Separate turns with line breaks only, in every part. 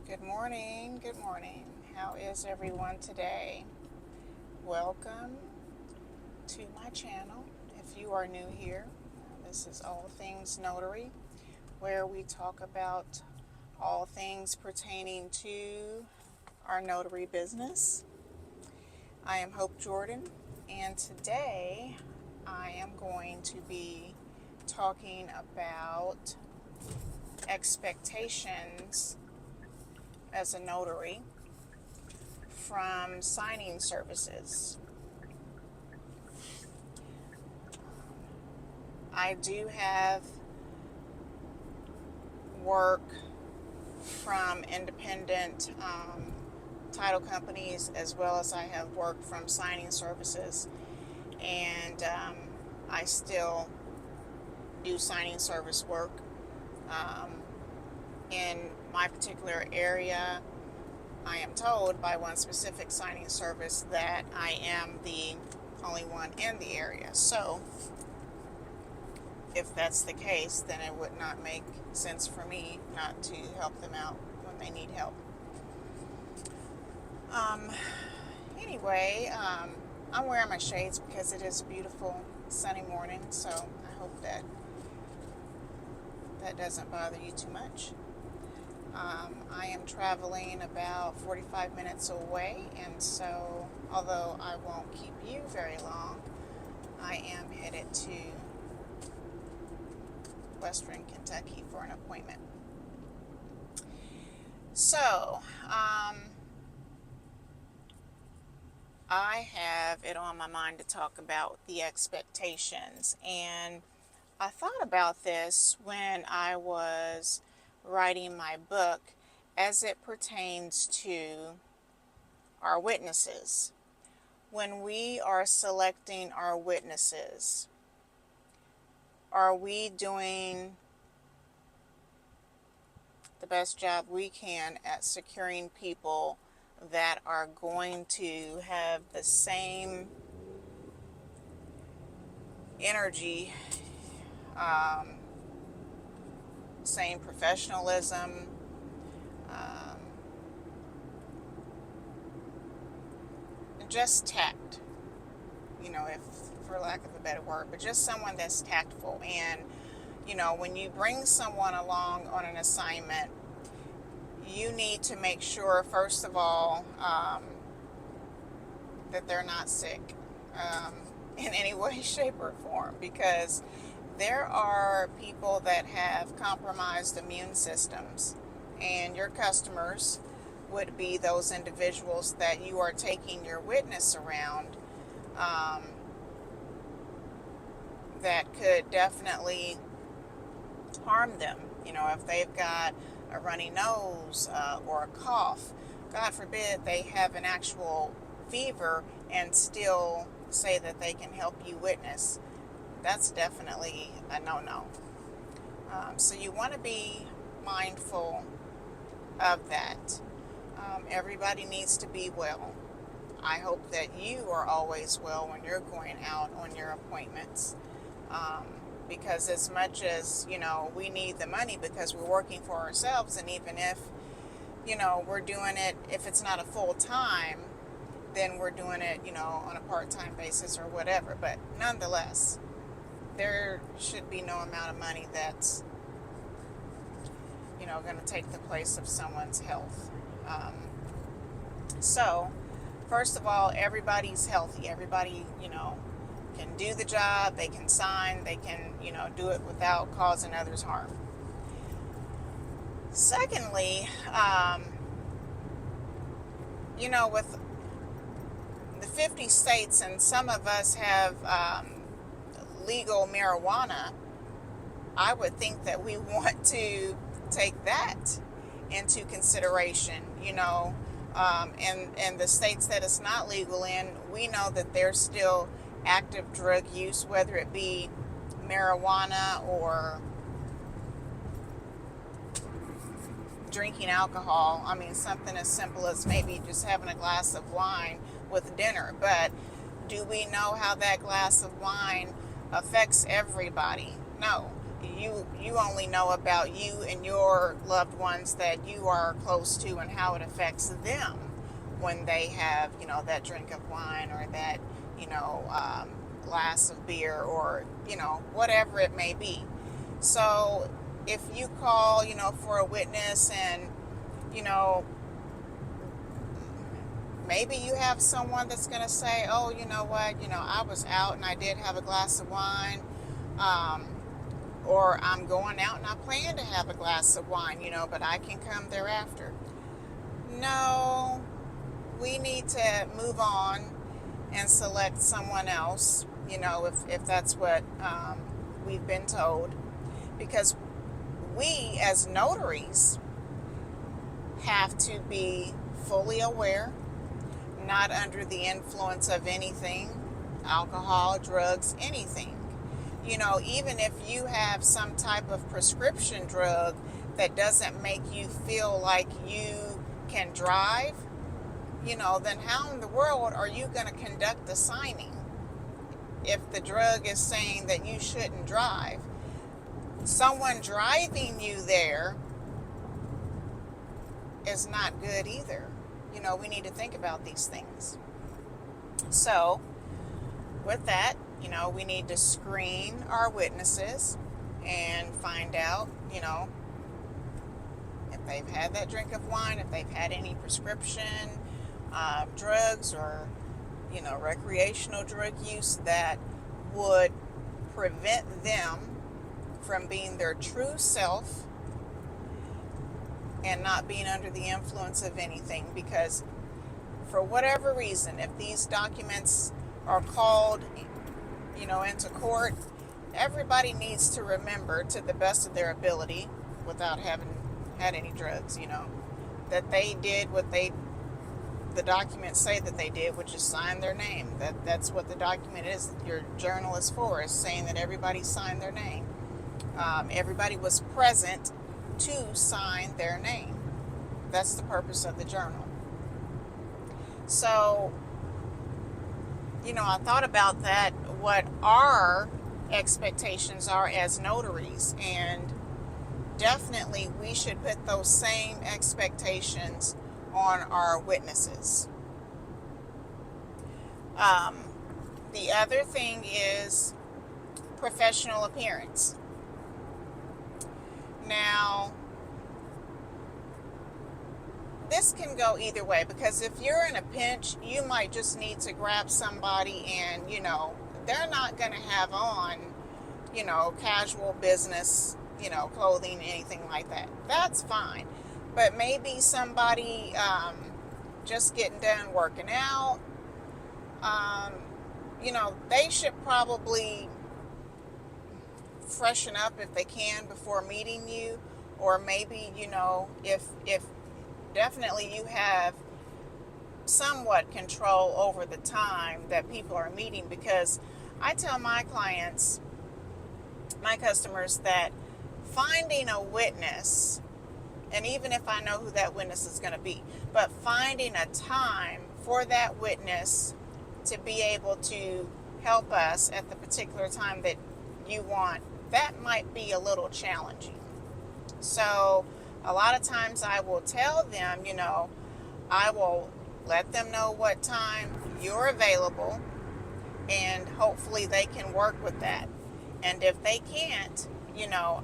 Good morning. Good morning. How is everyone today? Welcome to my channel. If you are new here, this is All Things Notary, where we talk about all things pertaining to our notary business. I am Hope Jordan, and today I am going to be talking about expectations as a notary from signing services. I do have work from independent title companies, as well as I have work from signing services, and I still do signing service work. In my particular area, I am told by one specific signing service that I am the only one in the area. So if that's the case, then it would not make sense for me not to help them out when they need help. Anyway, I'm wearing my shades because it is a beautiful sunny morning, so I hope that doesn't bother you too much. I am traveling about 45 minutes away, and so although I won't keep you very long, I am headed to Western Kentucky for an appointment. So, I have it on my mind to talk about the expectations, and I thought about this when I was writing my book as it pertains to our witnesses. When we are selecting our witnesses, are we doing the best job we can at securing people that are going to have the same energy, same professionalism, just tact, if for lack of a better word, but just someone that's tactful. And when you bring someone along on an assignment, you need to make sure, first of all, that they're not sick in any way, shape, or form, because there are people that have compromised immune systems, and your customers would be those individuals that you are taking your witness around, that could definitely harm them. If they've got a runny nose or a cough, God forbid they have an actual fever and still say that they can help you witness, that's definitely a no-no. So you want to be mindful of that. Everybody needs to be well. I hope that you are always well when you're going out on your appointments. Because as much as, we need the money because we're working for ourselves, and even if, we're doing it, if it's not a full time, then we're doing it, on a part-time basis or whatever. But nonetheless, there should be no amount of money that's, going to take the place of someone's health. So, first of all, everybody's healthy. Everybody, can do the job, they can sign, they can, do it without causing others harm. Secondly, with the 50 states, and some of us have legal marijuana, I would think that we want to take that into consideration. And the states that it's not legal in, we know that there's still active drug use, whether it be marijuana or drinking alcohol. I mean, something as simple as maybe just having a glass of wine with dinner. But do we know how that glass of wine affects everybody? No. you only know about you and your loved ones that you are close to and how it affects them when they have, that drink of wine or that, glass of beer or, whatever it may be. So if you call, for a witness and, you know, maybe you have someone that's going to say, oh, you know what, I was out and I did have a glass of wine. Um, or I'm going out and I plan to have a glass of wine, but I can come thereafter. No, we need to move on and select someone else, if that's what we've been told. Because we, as notaries, have to be fully aware, not under the influence of anything, alcohol, drugs, anything. Even if you have some type of prescription drug that doesn't make you feel like you can drive, then how in the world are you going to conduct the signing if the drug is saying that you shouldn't drive? Someone driving you there is not good either. We need to think about these things. So, with that, we need to screen our witnesses and find out, if they've had that drink of wine, if they've had any prescription drugs or, recreational drug use that would prevent them from being their true self and not being under the influence of anything. Because for whatever reason, if these documents are called, into court, everybody needs to remember, to the best of their ability, without having had any drugs, that they did what the documents say that they did, which is sign their name. That's what the document is. Your journal is for, is saying that everybody signed their name. Everybody was present to sign their name. That's the purpose of the journal. So, I thought about that, what our expectations are as notaries, and definitely we should put those same expectations on our witnesses. The other thing is professional appearance. Now, this can go either way, because if you're in a pinch, you might just need to grab somebody and, they're not going to have on, casual business, clothing, anything like that. That's fine. But maybe somebody just getting done working out, they should probably freshen up if they can before meeting you. Or maybe, if definitely you have somewhat control over the time that people are meeting. Because I tell my clients, my customers, that finding a witness, and even if I know who that witness is going to be, but finding a time for that witness to be able to help us at the particular time that you want, that might be a little challenging. So a lot of times I will tell them, I will let them know what time you're available, and hopefully they can work with that. And if they can't,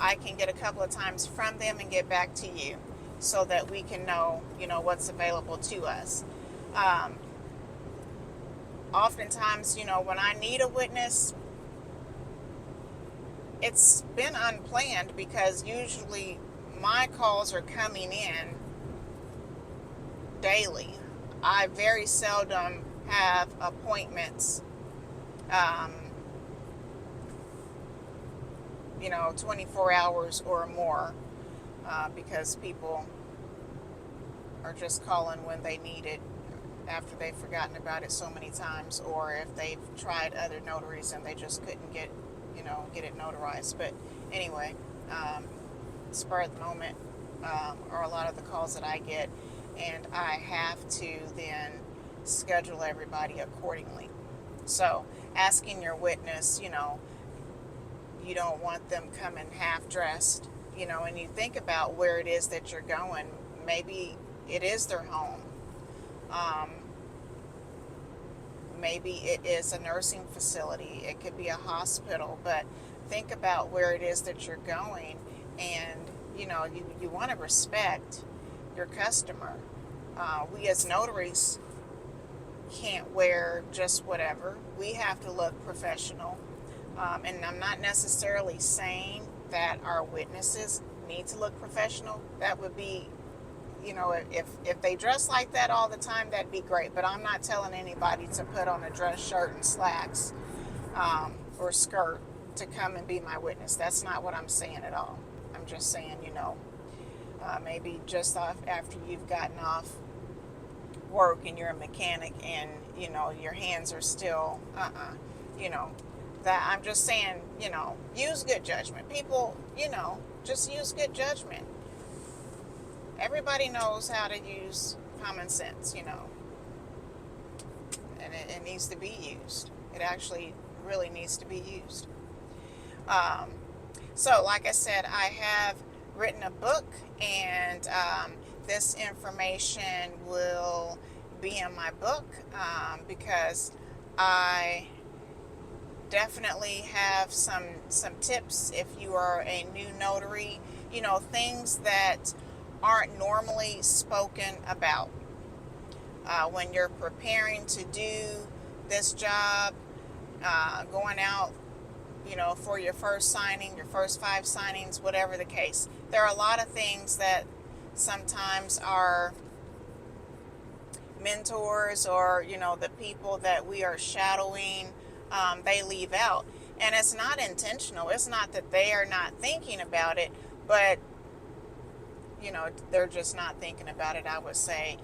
I can get a couple of times from them and get back to you so that we can know, what's available to us. Oftentimes, when I need a witness, it's been unplanned, because usually my calls are coming in daily. I very seldom have appointments, 24 hours or more, because people are just calling when they need it after they've forgotten about it so many times, or if they've tried other notaries and they just couldn't get it notarized. But anyway, spur of the moment are a lot of the calls that I get, and I have to then schedule everybody accordingly. So asking your witness, You don't want them coming half dressed, and you think about where it is that you're going. Maybe it is their home. Um, Maybe it is a nursing facility. It could be a hospital, but think about where it is that you're going, and you want to respect your customer. We as notaries can't wear just whatever. We have to look professional. And I'm not necessarily saying that our witnesses need to look professional. That would be, if they dress like that all the time, that'd be great. But I'm not telling anybody to put on a dress shirt and slacks, or skirt to come and be my witness. That's not what I'm saying at all. I'm just saying, maybe just after you've gotten off work and you're a mechanic and, your hands are still, that I'm just saying, use good judgment. People, just use good judgment. Everybody knows how to use common sense, and it needs to be used. It actually really needs to be used. So like I said, I have written a book, and this information will be in my book, because I definitely have some tips if you are a new notary, things that aren't normally spoken about when you're preparing to do this job, going out, for your first signing, your first 5 signings, whatever the case. There are a lot of things that sometimes our mentors or, the people that we are shadowing, they leave out. And it's not intentional. It's not that they are not thinking about it, but, they're just not thinking about it, I would say,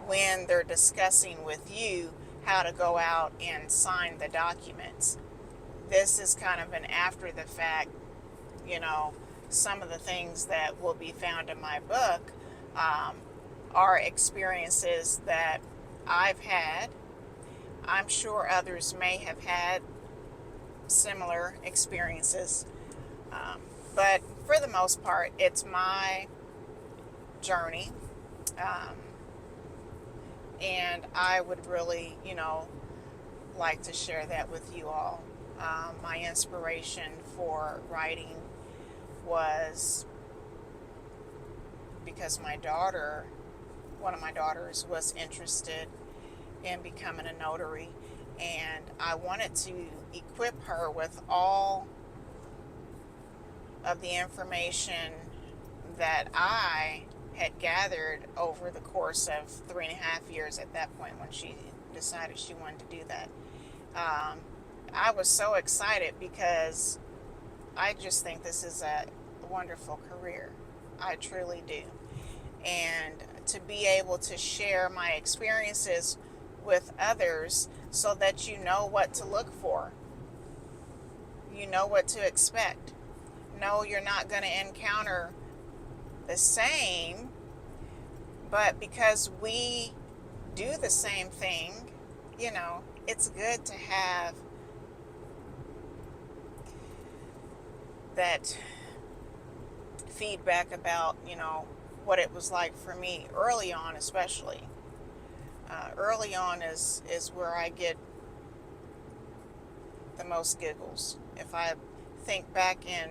when they're discussing with you how to go out and sign the documents. This is kind of an after the fact, some of the things that will be found in my book are experiences that I've had. I'm sure others may have had similar experiences, but for the most part, it's my journey, and I would really, like to share that with you all. My inspiration for writing was because one of my daughters was interested in becoming a notary, and I wanted to equip her with all of the information that I had gathered over the course of 3.5 years at that point when she decided she wanted to do that. I was so excited because I just think this is a wonderful career. I truly do. And to be able to share my experiences with others so that you know what to look for. You know what to expect. No, you're not going to encounter the same, but because we do the same thing, it's good to have that feedback about, what it was like for me early on, especially. Early on is where I get the most giggles. If I think back and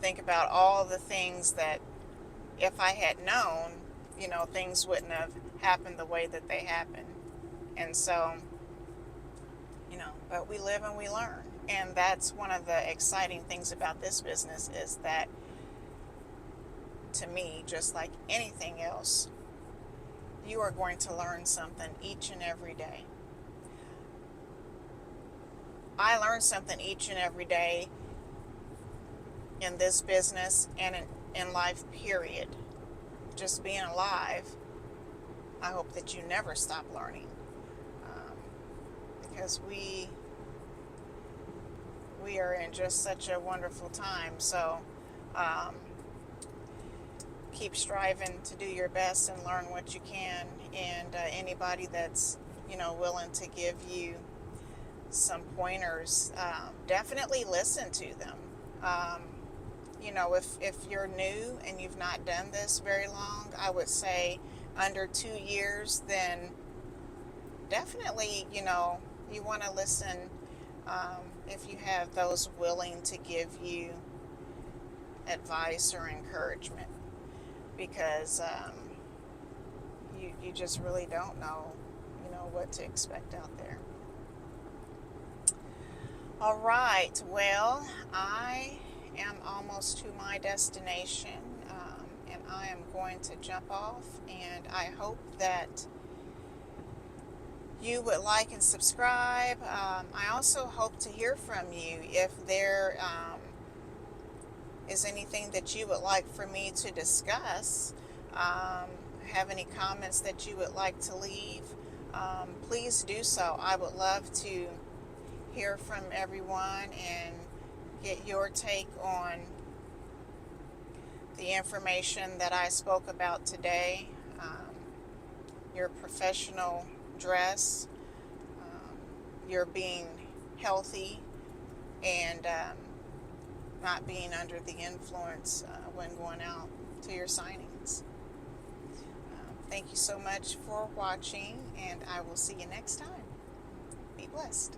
think about all the things that if I had known, things wouldn't have happened the way that they happened. And so, but we live and we learn. And that's one of the exciting things about this business is that, to me, just like anything else, you are going to learn something each and every day. I learn something each and every day in this business and in life, period. Just being alive, I hope that you never stop learning, because we are in just such a wonderful time. So keep striving to do your best and learn what you can. And anybody that's willing to give you some pointers, definitely listen to them. Um, you know, if you're new and you've not done this very long, I would say under 2 years, then definitely, you know, you want to listen, if you have those willing to give you advice or encouragement, because you just really don't know, you know, what to expect out there. All right, well, I am almost to my destination, and I am going to jump off, and I hope that you would like and subscribe. I also hope to hear from you if there is anything that you would like for me to discuss. Have any comments that you would like to leave, please do so. I would love to hear from everyone and get your take on the information that I spoke about today. Your professional dress, your being healthy, and not being under the influence when going out to your signings. Thank you so much for watching, and I will see you next time. Be blessed.